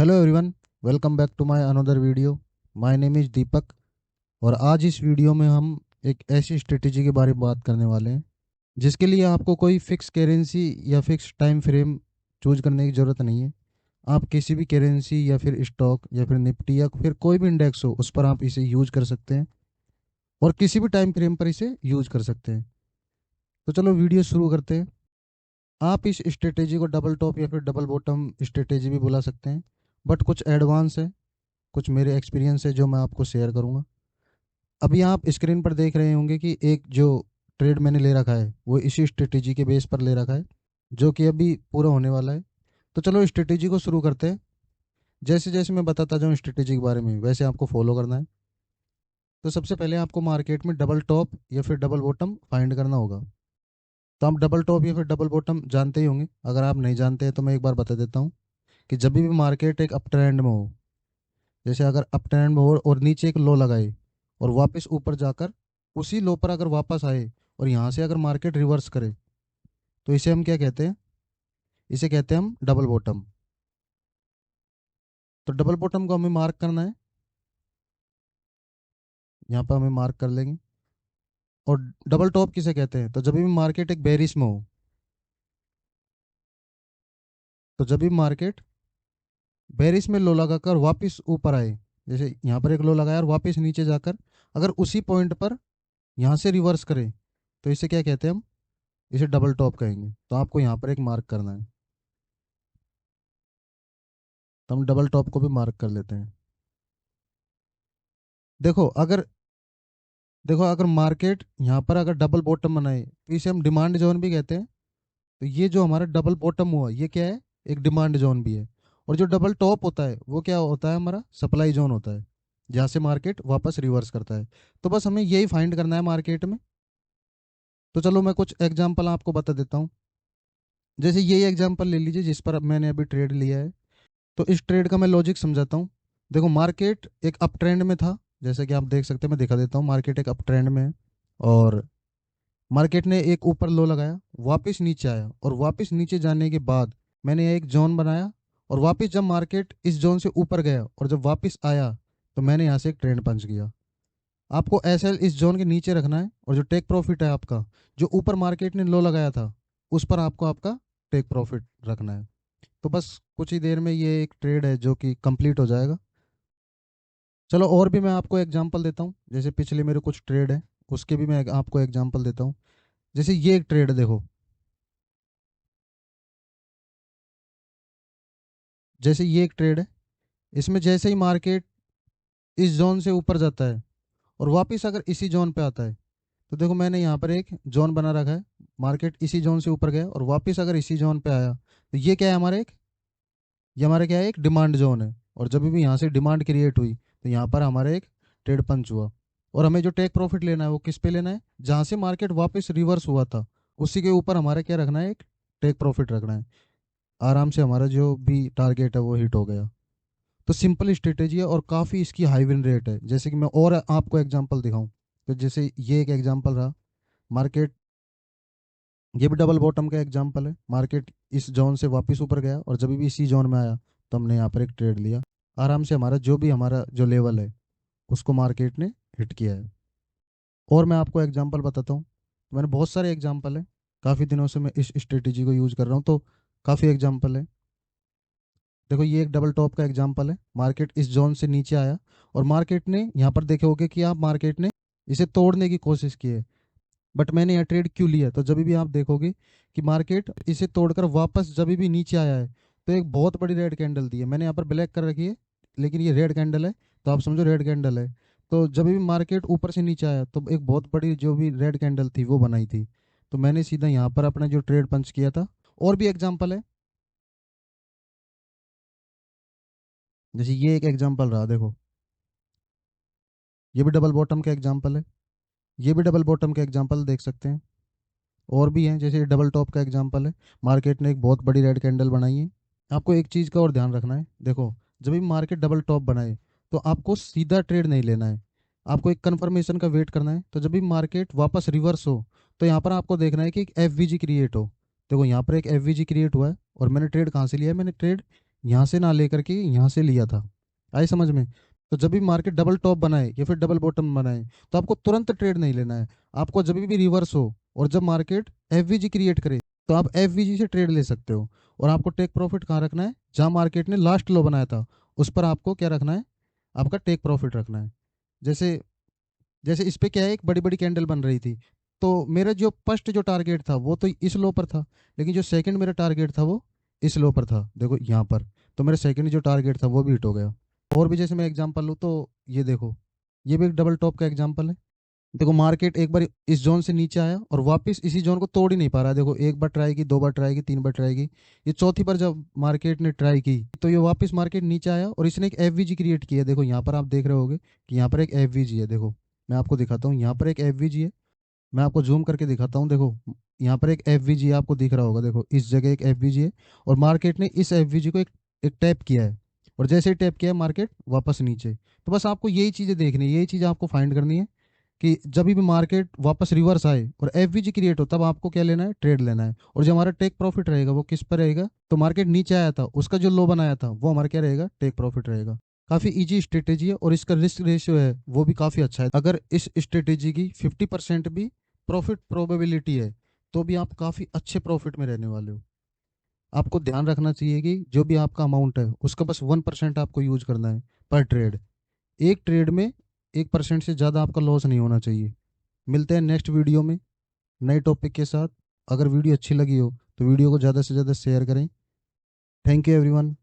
Hello everyone, welcome back to my another video. My name is Deepak. और आज इस video में हम एक ऐसी स्ट्रेटेजी के बारे में बात करने वाले हैं जिसके लिए आपको कोई फिक्स करेंसी या फिक्स टाइम फ्रेम चूज करने की ज़रूरत नहीं है। आप किसी भी करेंसी या फिर स्टॉक या फिर निफ्टी या फिर कोई भी इंडेक्स हो उस पर आप इसे यूज कर सकते हैं और किसी भी टाइम फ्रेम पर इसे यूज कर सकते हैं। तो चलो वीडियो शुरू करते हैं। आप इस स्ट्रेटेजी को डबल टॉप या फिर डबल बॉटम स्ट्रेटेजी भी बुला सकते हैं, बट कुछ एडवांस है, कुछ मेरे एक्सपीरियंस है जो मैं आपको शेयर करूंगा। अभी आप स्क्रीन पर देख रहे होंगे कि एक जो ट्रेड मैंने ले रखा है वो इसी स्ट्रेटेजी के बेस पर ले रखा है, जो कि अभी पूरा होने वाला है। तो चलो स्ट्रेटेजी को शुरू करते हैं। जैसे जैसे मैं बताता जाऊँ स्ट्रेटेजी के बारे में वैसे आपको फॉलो करना है। तो सबसे पहले आपको मार्केट में डबल टॉप या फिर डबल बॉटम फाइंड करना होगा। तो आप डबल टॉप या फिर डबल बॉटम जानते ही होंगे। अगर आप नहीं जानते हैं तो मैं एक बार बता देता हूँ कि जब भी मार्केट एक अप ट्रेंड में हो, जैसे अगर अप ट्रेंड में हो और नीचे एक लो लगाए और वापस ऊपर जाकर उसी लो पर अगर वापस आए और यहाँ से अगर मार्केट रिवर्स करे, तो इसे हम क्या कहते हैं? इसे कहते हैं हम डबल बॉटम। तो डबल बॉटम को हमें मार्क करना है। यहाँ पर हमें मार्क कर लेंगे। और डबल टॉप किसे कहते हैं? तो जब भी मार्केट एक बेरिश में हो, तो जब भी मार्केट बेरिश में लो लगाकर वापस ऊपर आए, जैसे यहाँ पर एक लो लगाया और वापस नीचे जाकर अगर उसी पॉइंट पर यहाँ से रिवर्स करे, तो इसे क्या कहते हैं हम? इसे डबल टॉप कहेंगे। तो आपको यहाँ पर एक मार्क करना है। तो हम डबल टॉप को भी मार्क कर लेते हैं। देखो अगर देखो अगर मार्केट यहाँ पर अगर डबल बॉटम बनाए तो इसे हम डिमांड जोन भी कहते हैं। तो ये जो हमारा डबल बॉटम हुआ ये क्या है? एक डिमांड जोन भी है। और जो डबल टॉप होता है वो क्या होता है? हमारा सप्लाई जोन होता है, जहाँ से मार्केट वापस रिवर्स करता है। तो बस हमें यही फाइंड करना है मार्केट में। तो चलो मैं कुछ एग्जांपल आपको बता देता हूँ। जैसे ये एग्जांपल ले लीजिए जिस पर अब मैंने अभी ट्रेड लिया है। तो इस ट्रेड का मैं लॉजिक समझाता हूँ। देखो मार्केट एक अप ट्रेंड में था, जैसे कि आप देख सकते हैं, मैं दिखा देता हूँ। मार्केट एक अप ट्रेंड में है और मार्केट ने एक ऊपर लो लगाया, वापस नीचे आया और वापस नीचे जाने के बाद मैंने एक जोन बनाया। और वापस जब मार्केट इस जोन से ऊपर गया और जब वापस आया तो मैंने यहाँ से एक ट्रेंड पंच किया। आपको एसएल इस जोन के नीचे रखना है और जो टेक प्रॉफिट है आपका, जो ऊपर मार्केट ने लो लगाया था उस पर आपको आपका टेक प्रॉफिट रखना है। तो बस कुछ ही देर में ये एक ट्रेड है जो कि कंप्लीट हो जाएगा। चलो और भी मैं आपको एग्जांपल देता हूँ। जैसे पिछले मेरे कुछ ट्रेड है उसके भी मैं आपको एग्जांपल देता हूँ। जैसे ये एक ट्रेड है, देखो। जैसे ये एक ट्रेड है, इसमें जैसे ही मार्केट इस जोन से ऊपर जाता है और वापस अगर इसी जोन पे आता है, तो देखो मैंने यहाँ पर एक जोन बना रखा है। मार्केट इसी जोन से ऊपर गया और वापस अगर इसी जोन पे आया, तो ये हमारा क्या है? एक डिमांड जोन है। और जब भी यहाँ से डिमांड क्रिएट हुई तो यहाँ पर हमारा एक ट्रेड पंच हुआ। और हमें जो टेक प्रॉफिट लेना है वो किस पे लेना है? जहाँ से मार्केट वापस रिवर्स हुआ था उसी के ऊपर हमारा क्या रखना है? एक टेक प्रॉफिट रखना है। आराम से हमारा जो भी टारगेट है वो हिट हो गया। तो सिंपल स्ट्रेटेजी है और काफ़ी इसकी हाई विन रेट है। जैसे कि मैं और आपको एग्जांपल दिखाऊं, तो जैसे ये एक एग्जांपल रहा। मार्केट, ये भी डबल बॉटम का एग्जांपल है। मार्केट इस जोन से वापस ऊपर गया और जब भी इसी जोन में आया तो हमने यहाँ पर एक ट्रेड लिया। आराम से हमारा जो लेवल है उसको मार्केट ने हिट किया है। और मैं आपको एग्जांपल बताता हूँ। मैंने बहुत सारे एग्जांपल है, काफ़ी दिनों से मैं इस स्ट्रेटेजी को यूज़ कर रहा हूँ, तो काफ़ी एग्जांपल है। देखो ये एक डबल टॉप का एग्जांपल है। मार्केट इस जोन से नीचे आया और मार्केट ने यहाँ पर देखे होगे कि आप मार्केट ने इसे तोड़ने की कोशिश की है। बट मैंने यह ट्रेड क्यों लिया? तो जब भी आप देखोगे कि मार्केट इसे तोड़कर वापस जब भी नीचे आया है तो एक बहुत बड़ी रेड कैंडल दी है। मैंने यहाँ पर ब्लैक कर रखी है लेकिन ये रेड कैंडल है, तो आप समझो रेड कैंडल है। तो जब भी मार्केट ऊपर से नीचे आया तो एक बहुत बड़ी जो भी रेड कैंडल थी वो बनाई थी। तो मैंने सीधा यहाँ पर अपना जो ट्रेड पंच किया था। और भी एग्जाम्पल है, जैसे ये एक एग्जाम्पल रहा, देखो। ये भी डबल बॉटम का एग्जाम्पल है। ये भी डबल बॉटम का एग्जाम्पल देख सकते हैं। और भी हैं, जैसे डबल टॉप का एग्जांपल है। मार्केट ने एक बहुत बड़ी रेड कैंडल बनाई है। आपको एक चीज़ का और ध्यान रखना है। देखो जब भी मार्केट डबल टॉप बनाए तो आपको सीधा ट्रेड नहीं लेना है, आपको एक कंफर्मेशन का वेट करना है। तो जब भी मार्केट वापस रिवर्स हो तो यहाँ पर आपको देखना है कि एक एफ क्रिएट हो। देखो यहाँ पर एक एफ क्रिएट हुआ है और मैंने ट्रेड कहाँ से लिया है? मैंने ट्रेड यहाँ से ना लेकर के यहाँ से लिया था। आई समझ में? तो जब भी मार्केट डबल टॉप बनाए या फिर डबल बॉटम बनाए तो आपको तुरंत ट्रेड नहीं लेना है। आपको जब भी रिवर्स हो और जब मार्केट एफवीजी क्रिएट करे तो आप एफवीजी से ट्रेड ले सकते हो। और आपको टेक प्रॉफिट कहाँ रखना है? जहाँ मार्केट ने लास्ट लो बनाया था उस पर आपको क्या रखना है? आपका टेक प्रॉफिट रखना है। जैसे जैसे इस पे क्या है, एक बड़ी बड़ी कैंडल बन रही थी, तो मेरा जो फर्स्ट जो टारगेट था वो तो इस लो पर था, लेकिन जो सेकंड मेरा टारगेट था वो इस लो पर था, देखो यहाँ पर। तो मेरा सेकंड जो टारगेट था वो भी हिट हो गया। और भी जैसे मैं एग्जांपल लूँ तो ये देखो, ये भी एक डबल टॉप का एग्जांपल है। देखो मार्केट एक बार इस जोन से नीचे आया और वापस इसी जोन को तोड़ ही नहीं पा रहा है। देखो एक बार ट्राई की, दो बार ट्राई की, तीन बार ट्राई की, ये चौथी बार जब मार्केट ने ट्राई की तो ये वापस मार्केट नीचे आया और इसने एक एफवीजी क्रिएट किया। देखो यहाँ पर आप देख रहे होगे कि यहाँ पर एक एफवीजी है। देखो मैं आपको दिखाता हूँ, यहाँ पर एक एफवीजी है। मैं आपको जूम करके दिखाता हूँ। देखो यहाँ पर एक एफवीजी आपको दिख रहा होगा। देखो इस जगह एक एफवीजी है और मार्केट ने इस एफवीजी को एक टैप किया है और जैसे ही टैप किया है मार्केट वापस नीचे। तो बस आपको यही चीज़ें देखनी है, यही चीज़ आपको फाइंड करनी है कि जब भी मार्केट वापस रिवर्स आए और एफवीजी क्रिएट हो तब आपको क्या लेना है? ट्रेड लेना है। और जो हमारा टेक प्रॉफिट रहेगा वो किस पर रहेगा? तो मार्केट नीचे आया था उसका जो लो बनाया था वो हमारा क्या रहेगा? टेक प्रॉफिट रहेगा। काफ़ी इजी स्ट्रेटेजी है और इसका रिस्क रेशियो है वो भी काफ़ी अच्छा है। अगर इस स्ट्रेटेजी की 50% भी प्रॉफिट प्रोबेबिलिटी है तो भी आप काफ़ी अच्छे प्रॉफिट में रहने वाले हो। आपको ध्यान रखना चाहिए कि जो भी आपका अमाउंट है उसका बस 1% आपको यूज करना है पर ट्रेड। एक ट्रेड में 1% से ज़्यादा आपका लॉस नहीं होना चाहिए। मिलते हैं नेक्स्ट वीडियो में नए टॉपिक के साथ। अगर वीडियो अच्छी लगी हो तो वीडियो को ज़्यादा से ज़्यादा शेयर करें। Thank you everyone.